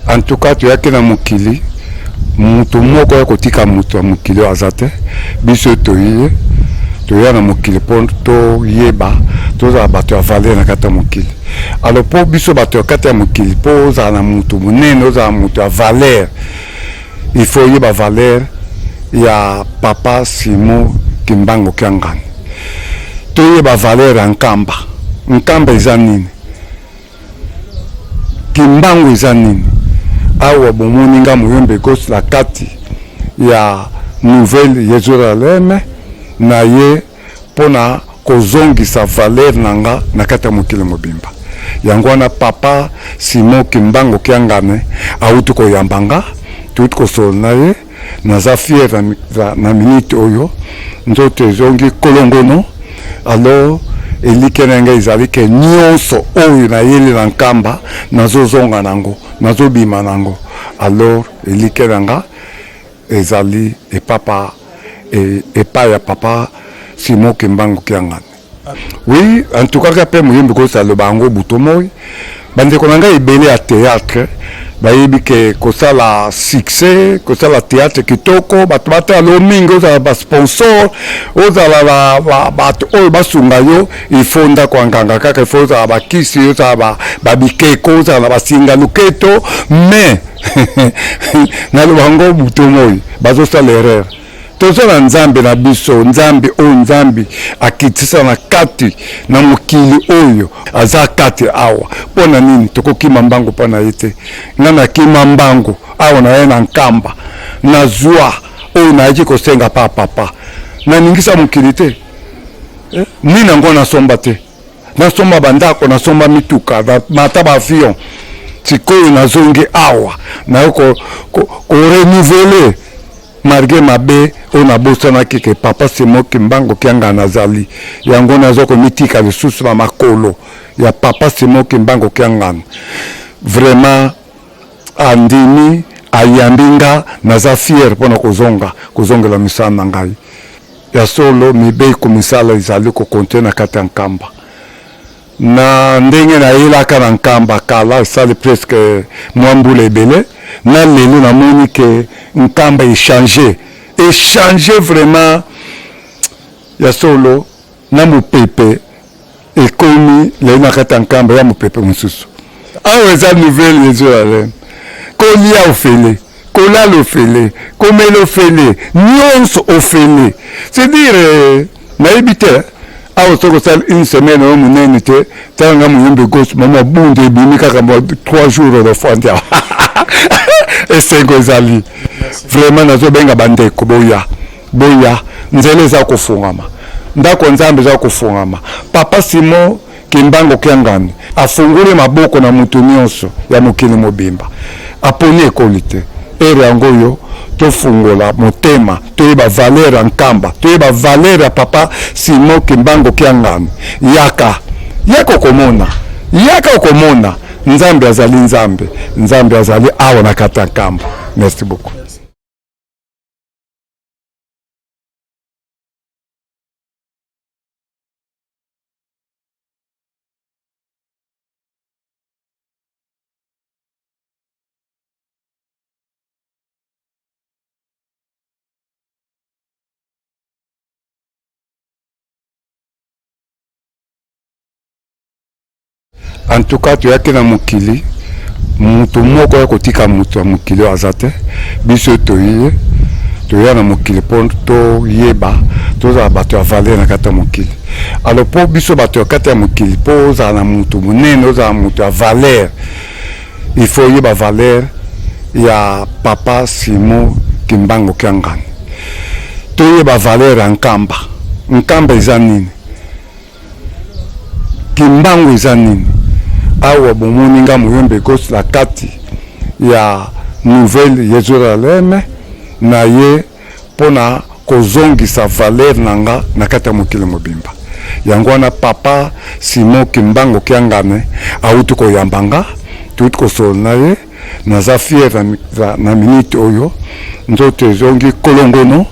En tout cas, tu as que dans mokili, mutu moko ya kotika mutu ya mokili azate, biso toye, toya na mokili ponto yeba, toza bato ya valeur na kata mokili. Alors pour biso bato ya kata mokili, pour za na mutu munene, za mutu ya valeur, il faut yeba valeur ya papa Simo Kimbango Kiangani. Toyeba valeur en Kamba. Nkamba eza nini? Kimbango eza nini? Awa bomoni nga Muyombe Gouche la kati ya nouvelle Yerusalem na ye pona kozongisa valeur nanga na kati ya mokili mobimba. Yango wana papa Simo Kimbango Kiangani auti koyambanga, tuti kosolo na ye, naza fier na minute oyo, nzoto zongi kolongono, alors elike nanga izali ke nyonso oyo na yeli na Kamba nazo zonga nango, nazo bima nango. Alors elike nanga ezali papa epa ya papa Simo Kimbango Kiangani. Oui, en tout cas pe Muyombe Gouche le bango butomoy. Bande konanga ebele à théâtre. Bayebi ke kosala succès, kosala théâtre kitoko, batubata lo mingo za ba sponsor, ozala la bato oyo basunga yo, ifonda kwa nganga kaka ifonda ba kisi yo za ba bikeko za ba singa luketo, mais na lo bango butomoy, bazo sala erreur. Tozala nzambe na biso, nzambe o nzambe akitisa na kati na mokili oyo aza kati awa. Pona nini tokokima mbango pana yete? Ngana kima mbango awa na ye na Nkamba na zwa oyo na yeki kosenga pa papa. Na ningisa mokili te. Nina ngo na somba te. Na somba bandako, na somba mituka, na mataba avion. Sikoyo na zonge awa na ko renouveler malgré mabe on a bosana ke papa Simo Kimbango Kiangani nazali yango nazo ko mitika lisusu na makolo ya papa Simo Kimbango Kiangani. Vraiment andimi ayambinga naza fier pona kozonga la misana ngai ya solo mibe komisala izali ko kontena kata Nkamba na ndenge na ilaka na Nkamba kala sali presque mwambule ebele na lelo na moni ke Nkamba échanger vraiment ya solo na mupepe ekomi le na kata Nkamba ya mupepe mususu awe za nouvelle Yerusalem kolia ofele kolala ofele komela ofele nyonso ofele c'est dire na ebite awo soko sal une semaine au munene te tanga Muyombe Gouche mama bunde bimi kaka 3 jours de fondia et c'est gozali vraiment nazo benga bandeko boya nzele za kufungama ndako nzambe za kufungama papa Simo Kimbango Kiangani afungule maboko na mutu nyonso ya mokili mobimba aponi ekolite ere yangoyo tofungola Motema toyeba valeur en Kamba toyeba valeur ya papa Simo Kimbango Kiangani yaka komona nzambe azali nzambe azali awa na kata Kamba. Merci beaucoup. En tout cas, tu as que dans mokili, mutu moko ya kotika mutu ya mokili azate, biso toye, toya na mokili ponto yeba, toza bato ya valeur na kata mokili. Alors pour biso bato ya kata mokili, pour za na mutu munene, za mutu ya valeur, il faut yeba valeur ya papa Simo Kimbango Kiangani. Toyeba valeur en Kamba. Nkamba eza nini? Kimbango eza nini? Awa bomoni nga Muyombe Gouche la kati ya nouvelle Yerusalem na ye pona kozongisa valeur nanga na kati ya mokili mobimba. Yango wana papa Simo Kimbango Kiangani auti koyambanga, tuti kosolo na ye, naza fier na minute oyo, nzoto zongi kolongono.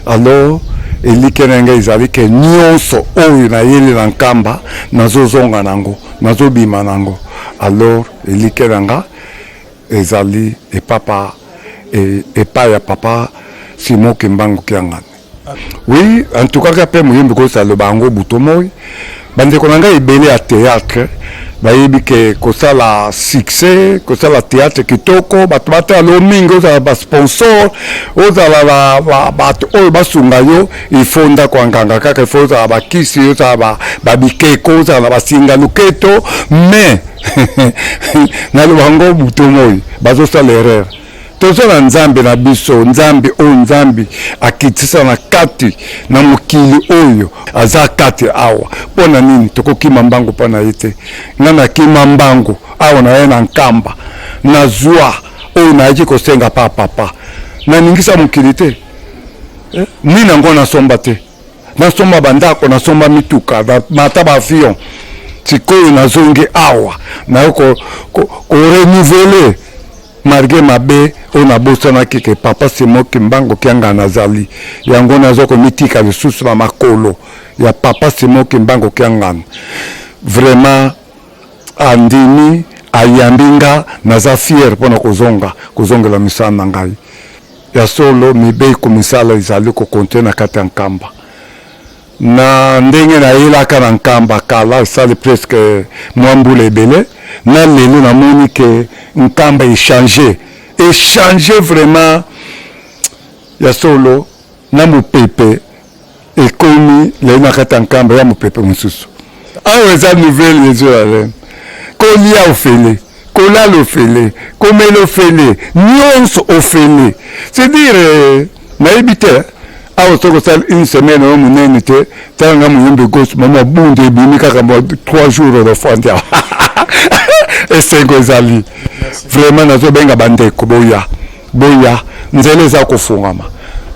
Alors elike nanga izali ke nyonso oyo na yeli na Kamba nazo zonga nango, nazo bima nango. Alors elike nanga ezali epa ya papa Simon Kimbangu Kiangani. Oui, en tout cas, quand Muyombe Gouche le bango butomoy, bande konanga ebele à théâtre, bayebi ke kosala succès, kosala théâtre kitoko, batubata lo mingo za ba sponsor, ozala ba oyo basunga yo, ifonda kwa nganga kaka ifonda ba kisi yo za ba bikeko za ba singa luketo, mais na lo bango butomoy, bazo sa l'erreur. Tozo na nzambe na biso, nzambe o nzambe akitisa na kati na mukili oyo aza kati awa. Pona nini toko kima mbangu pana yete. Nana kima mbangu awa na yena nkamba na zua oyo na yiki kosenga pa papa. Na ningisa mukili te. Nina ngona somba te. Na somba bandako, na somba mituka, na mataba avion. Sikoyo na zonge awa. Na yoko renouveler marge mabe ona bosana kike papa Simon Kimbangu Kiangani nazali yango nazoko mitika lisusu na makolo ya papa Simon Kimbangu Kiangani vraiment andini ayambinga naza fier pona kozongela misana ngai ya solo mibei komisala izali ko kontena kati ya Kamba na ndenge na yelaka na Kamba kala sali presque mwambule ebele na lelo na moni ke Kamba échanger vraiment ya solo na mupepe ekomi le na kata Kamba ya mupepe mususu awa eza nouvelle Yerusalem kolia ofele kolala ofele komela ofele nyonso ofele c'est-à-dire nayebi te awa soko sala une semaine au munene te tanga Muyombe Gouche mama bunde ebimi kaka 3 jours de frontière esengo ezali vraiment nazo benga bandeko boya nzele za kufungama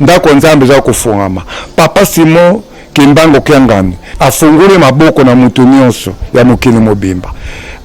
ndako nzambe za kufungama papa Simon Kimbangu Kiangani afungule maboko na mutu nyonso ya mukili mobimba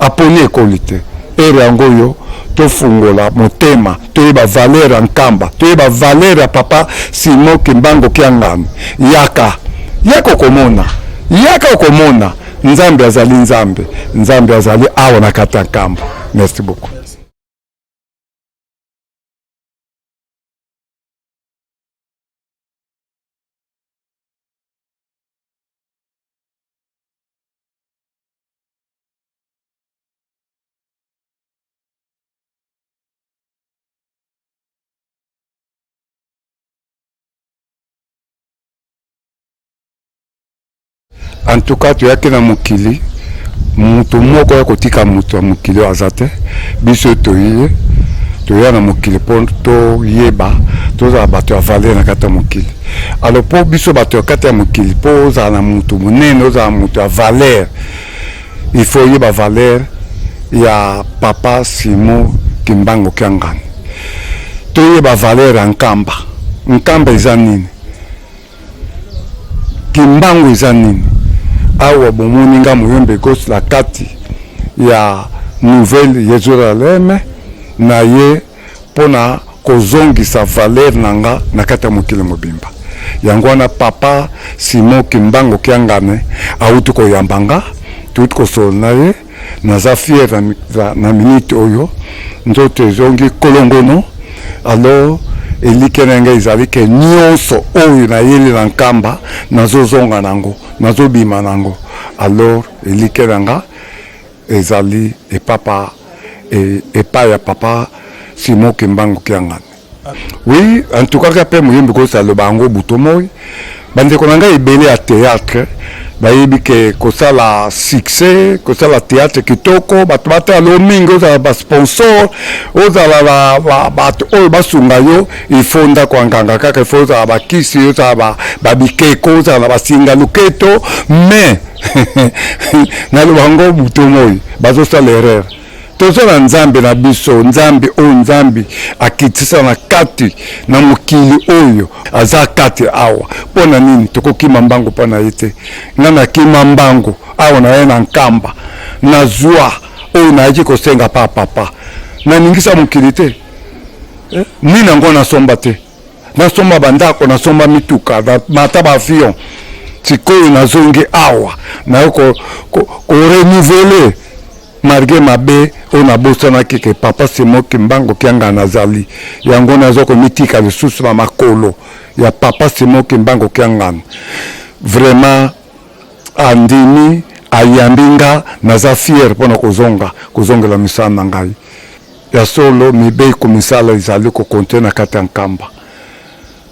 aponi ekolite ere yangoyo tofungola Motema toyeba valeur ya Kamba toyeba valeur ya papa Simon Kimbangu Kiangani yaka okomona nzambe azali nzambe azali awa na kata Kamba. Merci beaucoup. En tout cas, tu as que na mukili mutu moko ya kotika mutu ya mukili azate biso toye na mukili ponto yeba toza bato ya valeur na kata mukili alors po biso bato ya kata mukili po za na mutu munene za mutu ya valeur il faut yeba valeur ya papa Simon Kimbangu Kiangani toyeba valeur ya Kamba eza nini Kimbangu eza nini awa bomoni nga Muyombe Gouche la kati ya nouvelle Yerusalem na ye pona kozongisa valeur nanga na kati ya mokili mobimba yango na papa Simon Kimbangu Kiangani autu koyambanga tuti kosona ye naza fier na minute oyo nzoto ezongi kolongono alors elikenenge izali ke nyonso oyo na yeli na Kamba nazozonga nango nazobima nango alors elikenanga ezali epa ya papa Simon Kimbangu Kiangani. Oui, en tout cas quand Muyombe Gouche le bango butomoy bande konanga ebele à théâtre bayebi ke kosala succès kosala théâtre kitoko batubata lo mingo za ba sponsor ozala ba oyo basunga yo ifonda kwa nganga kaka ifonda ba kisi yo za ba bikeko za ba singa luketo mais na lo bango butomoy bazo sa l'erreur tozo na nzambe na biso nzambe o nzambe akitisa na kati na mukili oyo aza kati awa pona nini toko kima mbangu pana yete nana kima mbangu awa na yena Kamba na zua oyo na yiki kosenga pa papa na ningisa mukili te nina ngona somba te na somba bandako na somba mituka na mataba avion sikoyo na zonge awa na yoko renouveler marge mabe on a bosana keke papa Simon Kimbango kianga nazali yango nazoko mitika lisusu na makolo ya papa Simon Kimbango kianga vraiment andimi ayambinga naza fier pona kozonga la misana ngai ya solo mibe komisala izali ko kontena kata Kamba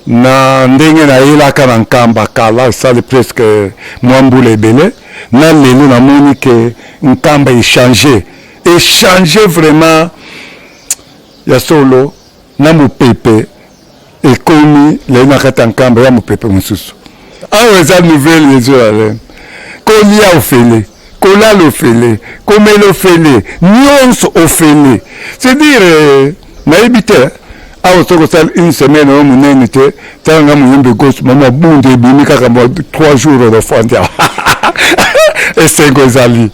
na ndenge na ilaka na Kamba kala sali presque mwambule ebele na lelo na moni ke Kamba échanger vraiment ya solo na mupepe ekomi le na kata Kamba ya mupepe mususu awa za nouvelle Yerusalem kolia ofele kolala ofele komela ofele nyonso ofele c'est dire na ebite awa soko sala une semaine au munene te tanga Muyombe Gouche mama bunde ebimi kaka 3 jours de frontière et c'est ezali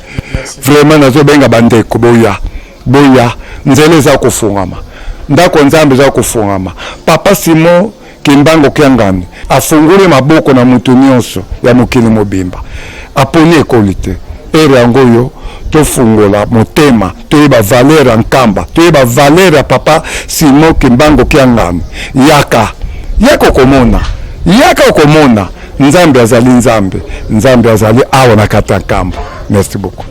vraiment nazo benga bandeko boya nzele za kufungama ndako nzambe za kufungama papa Simon Kimbango kiangani afungule maboko na mutu nyonso ya mokili mobimba aponi ekolite ere yangoyo tofungola Motema toyeba valeur ya Kamba toyeba valeur ya papa Simon Kimbango kiangani yaka okomona nzambe azali awa na kata Kamba. Merci beaucoup.